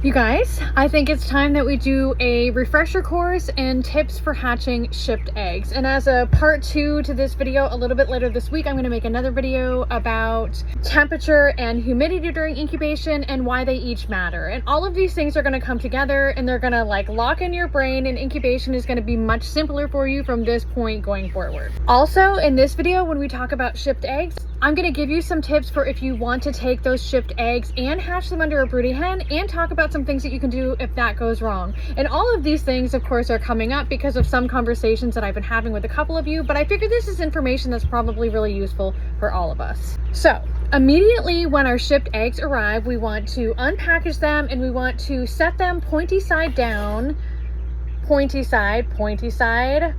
You guys, I think it's time that we do a refresher course and tips for hatching shipped eggs. And as a part 2 to this video, a little bit later this week, I'm going to make another video about temperature and humidity during incubation and why they each matter. And all of these things are going to come together and they're going to like lock in your brain, and incubation is going to be much simpler for you from this point going forward. Also, in this video, when we talk about shipped eggs, I'm going to give you some tips for if you want to take those shipped eggs and hatch them under a broody hen, and talk about some things that you can do if that goes wrong. And all of these things, of course, are coming up because of some conversations that I've been having with a couple of you, but I figured this is information that's probably really useful for all of us. So immediately when our shipped eggs arrive, we want to unpackage them and we want to set them pointy side down, pointy side,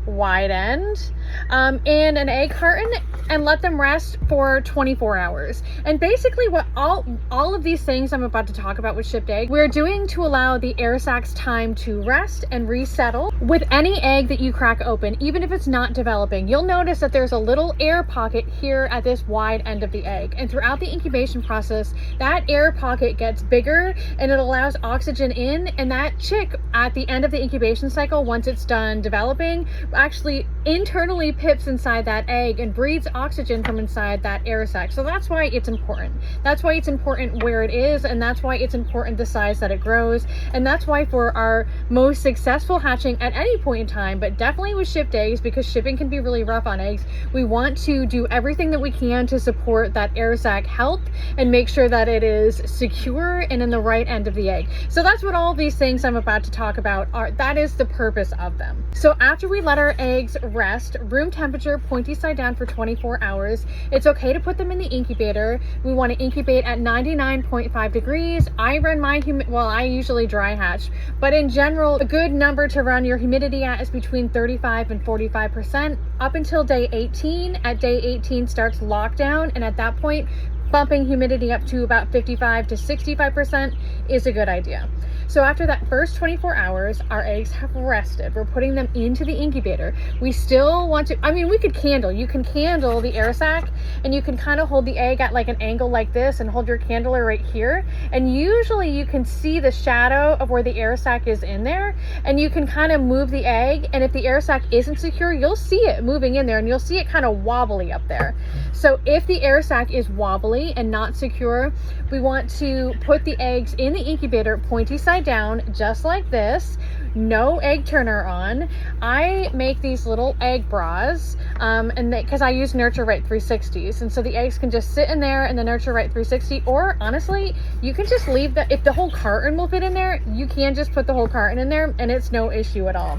wide end, in an egg carton, and let them rest for 24 hours. And basically what all of these things I'm about to talk about with shipped egg, we're doing to allow the air sacs time to rest and resettle. With any egg that you crack open, even if it's not developing, you'll notice that there's a little air pocket here at this wide end of the egg. And throughout the incubation process, that air pocket gets bigger and it allows oxygen in, and that chick at the end of the incubation cycle, once it's done developing, actually internally pips inside that egg and breathes oxygen from inside that air sac. So that's why it's important. That's why it's important where it is, and that's why it's important the size that it grows. And that's why for our most successful hatching at any point in time, but definitely with shipped eggs, because shipping can be really rough on eggs, we want to do everything that we can to support that air sac health and make sure that it is secure and in the right end of the egg. So that's what all these things I'm about to talk about are. That is the purpose of them. So after we let our eggs rest, room temperature, pointy side down for 24 hours, it's okay to put them in the incubator. We want to incubate at 99.5 degrees. I run my I usually dry hatch, but in general, a good number to run your humidity at is between 35 and 45% up until day 18. At day 18 starts lockdown, and at that point, bumping humidity up to about 55 to 65% is a good idea. So after that first 24 hours, our eggs have rested. We're putting them into the incubator. We still want to, we could candle. You can candle the air sac, and you can kind of hold the egg at like an angle like this and hold your candler right here. And usually you can see the shadow of where the air sac is in there, and you can kind of move the egg. And if the air sac isn't secure, you'll see it moving in there, and you'll see it kind of wobbly up there. So if the air sac is wobbly and not secure, we want to put the eggs in the incubator pointy side down, just like this. No egg turner on. I make these little egg bras, and because I use Nurture Right 360s, and so the eggs can just sit in there in the Nurture Right 360. Or honestly, you can just leave that. If the whole carton will fit in there, you can just put the whole carton in there, and it's no issue at all.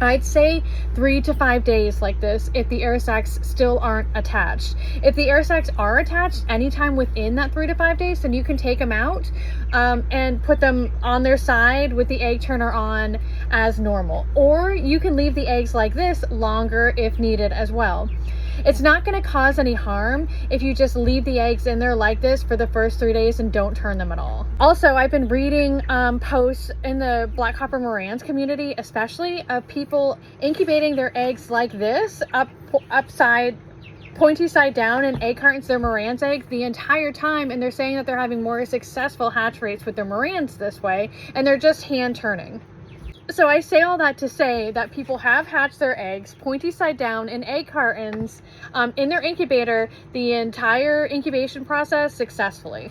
I'd say 3 to 5 days like this if the air sacs still aren't attached. If the air sacs are attached anytime within that 3 to 5 days, then you can take them out and put them on their side with the egg turner on as normal. Or you can leave the eggs like this longer if needed as well. It's not going to cause any harm if you just leave the eggs in there like this for the first 3 days and don't turn them at all. Also, I've been reading posts in the Black Hopper Morans community, especially of people incubating their eggs like this, upside, pointy side down in egg cartons, their Morans eggs, the entire time, and they're saying that they're having more successful hatch rates with their Morans this way, and they're just hand turning. So I say all that to say that people have hatched their eggs pointy side down in egg cartons in their incubator the entire incubation process successfully.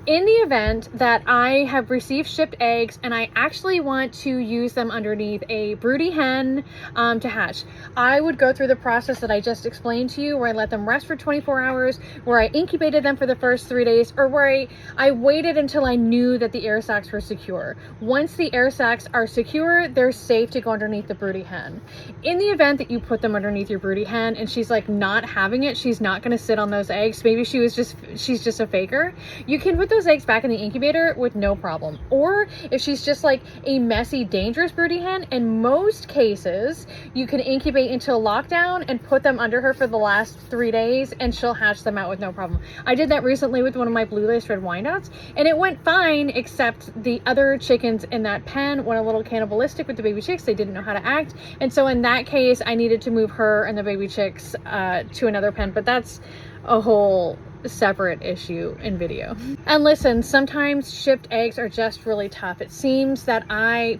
In the event that I have received shipped eggs and I actually want to use them underneath a broody hen to hatch, I would go through the process that I just explained to you, where I let them rest for 24 hours, where I incubated them for the first 3 days, or where I waited until I knew that the air sacs were secure. Once the air sacs are secure, they're safe to go underneath the broody hen. In the event that you put them underneath your broody hen and she's like not having it, she's not going to sit on those eggs, maybe she's just a faker, you can put those eggs back in the incubator with no problem. Or if she's just like a messy, dangerous broody hen, in most cases you can incubate until lockdown and put them under her for the last 3 days, and she'll hatch them out with no problem. I did that recently with one of my blue lace red wyandottes, and it went fine, except the other chickens in that pen went a little cannibalistic with the baby chicks. They didn't know how to act, and so in that case I needed to move her and the baby chicks to another pen, but that's a whole separate issue in video. And listen, sometimes shipped eggs are just really tough. It seems that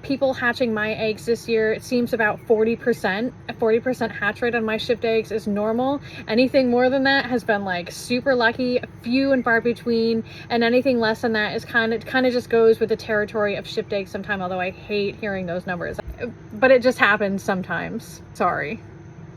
people hatching my eggs this year, it seems about 40%. A 40% hatch rate on my shipped eggs is normal. Anything more than that has been like super lucky, few and far between, and anything less than that is kind of just goes with the territory of shipped eggs sometime, although I hate hearing those numbers. But it just happens sometimes. Sorry.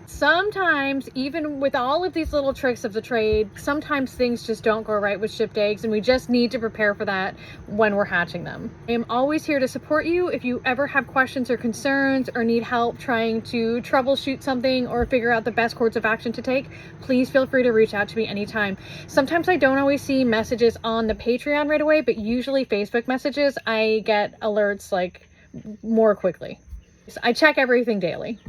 Sometimes, even with all of these little tricks of the trade, sometimes things just don't go right with shipped eggs, and we just need to prepare for that when we're hatching them. I am always here to support you. If you ever have questions or concerns or need help trying to troubleshoot something or figure out the best course of action to take, please feel free to reach out to me anytime. Sometimes I don't always see messages on the Patreon right away, but usually Facebook messages, I get alerts like more quickly. I check everything daily.